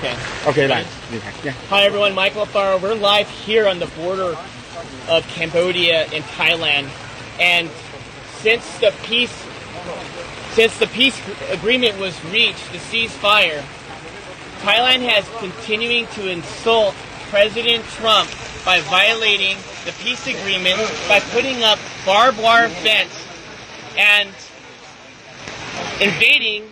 Okay. Okay, right. Yeah. Hi everyone, Michael Alfaro. We're live here on the border of Cambodia and Thailand, and since the peace agreement was reached, the ceasefire, Thailand has continuing to insult President Trump by violating the peace agreement by putting up barbed wire fence and invading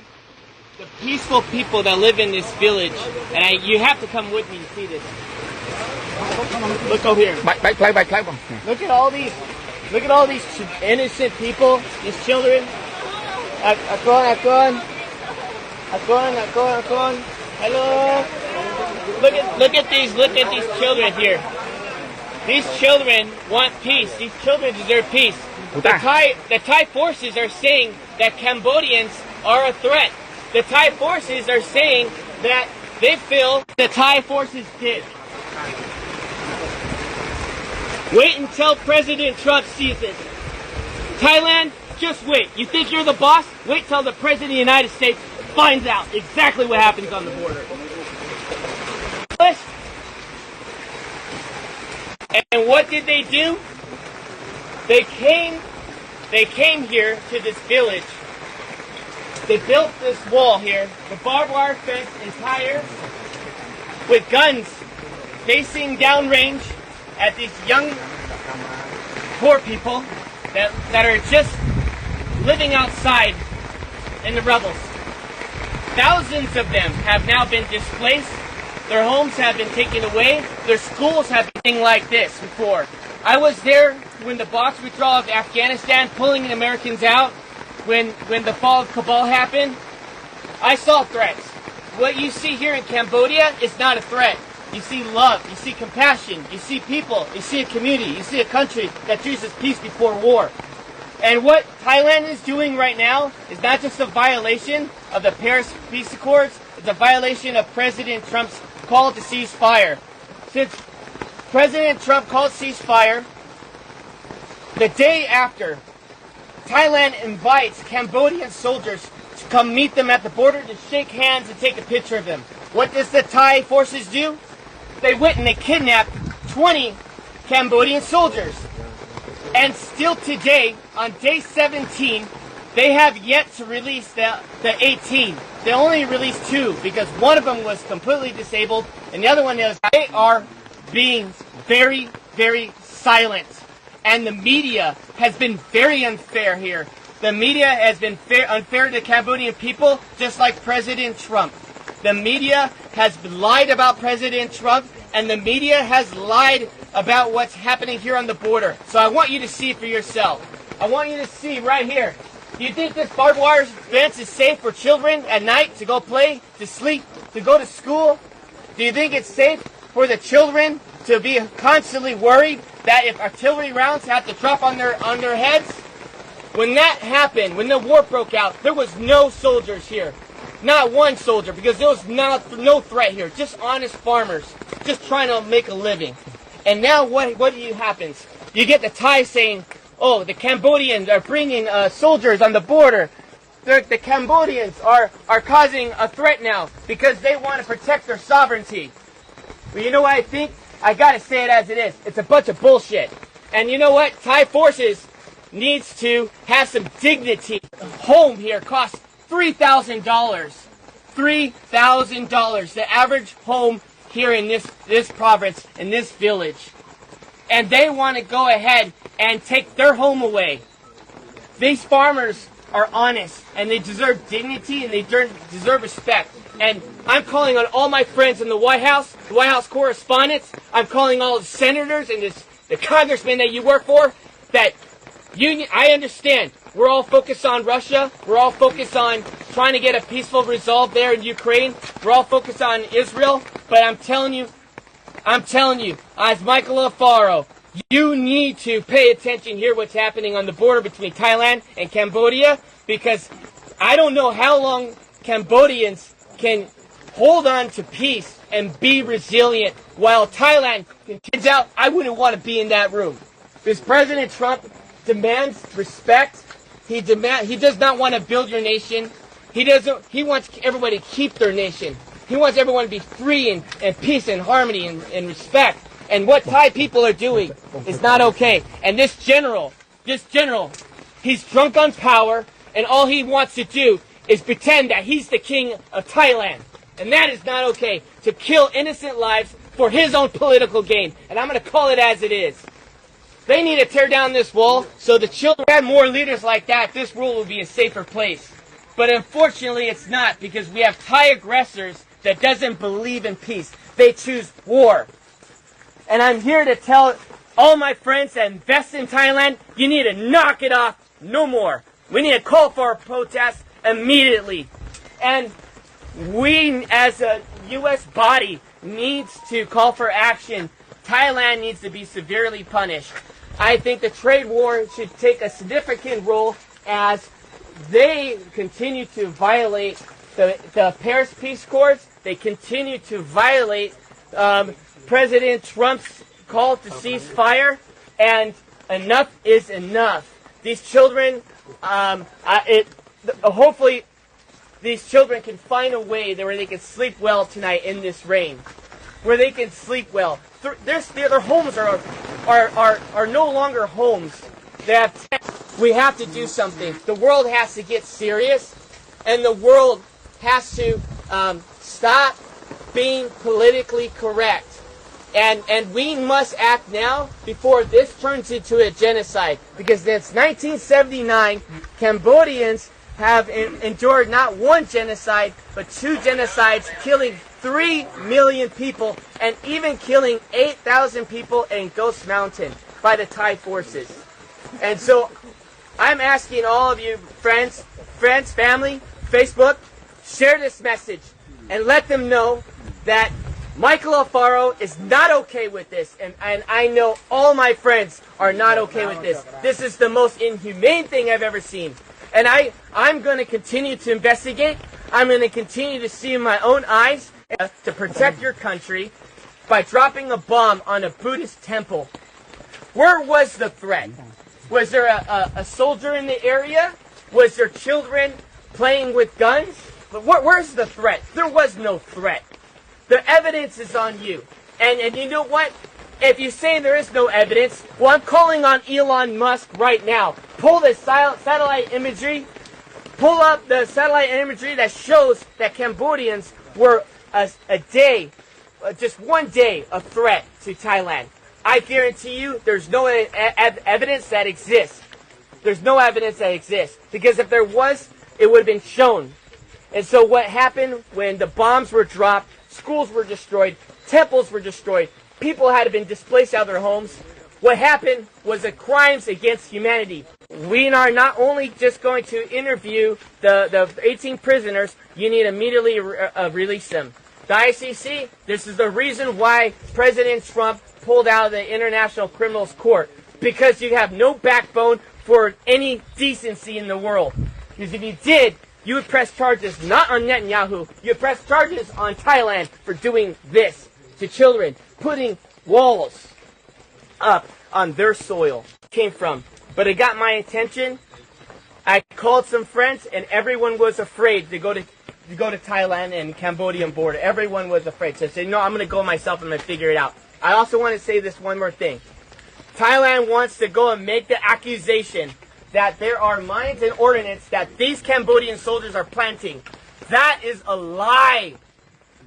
the peaceful people that live in this village. And you have to come with me to see this. Look over here. Look at all these innocent people, these children. Akon. Hello. Look at these children here. These children want peace. These children deserve peace. The Thai forces are saying that Cambodians are a threat. The Thai forces are saying that they feel the Thai forces did. Wait until President Trump sees it. Thailand, just wait. You think you're the boss? Wait till the President of the United States finds out exactly what happens on the border. And what did they do? They came here to this village. They built this wall here, the barbed wire fence entire, with guns facing downrange at these young, poor people that are just living outside in the rubbles. Thousands of them have now been displaced. Their homes have been taken away. Their schools have been like this before. I was there when the box withdrawal of Afghanistan, pulling the Americans out, when the fall of Kabul happened. I saw threats. What you see here in Cambodia is not a threat. You see love, you see compassion, you see people, you see a community, you see a country that chooses peace before war. And what Thailand is doing right now is not just a violation of the Paris Peace Accords, it's a violation of President Trump's call to ceasefire. Since President Trump called ceasefire, the day after, Thailand invites Cambodian soldiers to come meet them at the border to shake hands and take a picture of them. What does the Thai forces do? They went and they kidnapped 20 Cambodian soldiers. And still today, on day 17, they have yet to release the 18. They only released 2 because one of them was completely disabled and the other one is. They are being very, very silent. And the media has been very unfair here. The media has been unfair to the Cambodian people, just like President Trump. The media has lied about President Trump, and the media has lied about what's happening here on the border. So I want you to see for yourself. I want you to see right here. Do you think this barbed wire fence is safe for children at night to go play, to sleep, to go to school? Do you think it's safe for the children to be constantly worried that if artillery rounds have to drop on their heads? When that happened, when the war broke out, there was no soldiers here. Not one soldier, because there was no threat here. Just honest farmers, just trying to make a living. And now what happens? You get the Thai saying, oh, the Cambodians are bringing soldiers on the border. The Cambodians are causing a threat now because they want to protect their sovereignty. Well, you know what I think? I gotta say it as it is. It's a bunch of bullshit. And you know what? Thai forces needs to have some dignity. A home here costs $3,000. $3,000. The average home here in this province, in this village. And they want to go ahead and take their home away. These farmers are honest, and they deserve dignity, and they deserve respect. And I'm calling on all my friends in the White House correspondents. I'm calling all the senators and the congressmen that you work for. That I understand. We're all focused on Russia. We're all focused on trying to get a peaceful resolve there in Ukraine. We're all focused on Israel. But I'm telling you, as Michael Alfaro, you need to pay attention here what's happening on the border between Thailand and Cambodia, because I don't know how long Cambodians can hold on to peace and be resilient while Thailand continues out. I wouldn't want to be in that room. Because President Trump demands respect. He does not want to build your nation. He wants everybody to keep their nation. He wants everyone to be free and peace and harmony and respect. And what Thai people are doing is not okay. And this general, he's drunk on power, and all he wants to do is pretend that he's the king of Thailand. And that is not okay, to kill innocent lives for his own political gain. And I'm going to call it as it is. They need to tear down this wall so the children had more leaders like that. This world will be a safer place. But unfortunately, it's not, because we have Thai aggressors that doesn't believe in peace. They choose war. And I'm here to tell all my friends that invest in Thailand, you need to knock it off no more. We need to call for a protest immediately. And we, as a U.S. body, needs to call for action. Thailand needs to be severely punished. I think the trade war should take a significant role as they continue to violate the Paris Peace Accords. They continue to violate President Trump's call to cease fire. And enough is enough. These children, hopefully, these children can find a way where they can sleep well tonight in this rain, where they can sleep well. Their homes are no longer homes. We have to do something. The world has to get serious, and the world has to stop being politically correct. And we must act now before this turns into a genocide. Because since 1979, Cambodians have endured not one genocide, but two genocides, killing 3 million people, and even killing 8,000 people in Ghost Mountain by the Thai forces. And so I'm asking all of you, friends, family, Facebook, share this message and let them know that Michael Alfaro is not okay with this, and I know all my friends are not okay with this. This is the most inhumane thing I've ever seen. And I'm going to continue to investigate. I'm going to continue to see in my own eyes to protect your country by dropping a bomb on a Buddhist temple. Where was the threat? Was there a soldier in the area? Was there children playing with guns? Where's the threat? There was no threat. The evidence is on you. And you know what? If you say there is no evidence, well, I'm calling on Elon Musk right now. Pull the satellite imagery. Pull up the satellite imagery that shows that Cambodians were just one day, a threat to Thailand. I guarantee you there's no evidence that exists. There's no evidence that exists. Because if there was, it would have been shown. And so what happened when the bombs were dropped, schools were destroyed, temples were destroyed, people had been displaced out of their homes. What happened was the crimes against humanity. We are not only just going to interview the 18 prisoners, you need to immediately release them. The ICC, this is the reason why President Trump pulled out of the International Criminals Court. Because you have no backbone for any decency in the world. Because if you did, you would press charges not on Netanyahu, you would press charges on Thailand for doing this to children, putting walls up on their soil. Came from. But it got my attention. I called some friends, and everyone was afraid to go to Thailand and Cambodian border. Everyone was afraid. So I said, no, I'm going to go myself. I'm going to figure it out. I also want to say this one more thing. Thailand wants to go and make the accusation that there are mines and ordnance that these Cambodian soldiers are planting. That is a lie.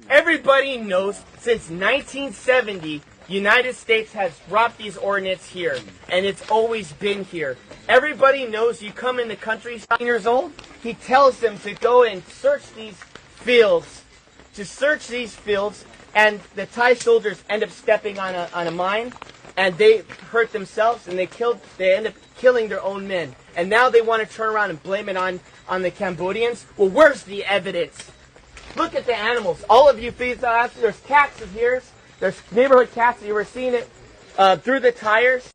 Everybody knows since 1970, United States has dropped these ordnance here, and it's always been here. Everybody knows you come in the country 9 years old, he tells them to go and search these fields, and the Thai soldiers end up stepping on a mine, and they hurt themselves, and they end up killing their own men. And now they want to turn around and blame it on the Cambodians. Well, where's the evidence? Look at the animals. All of you, please, there's cats of here. There's neighborhood cats. You were seeing it through the tires.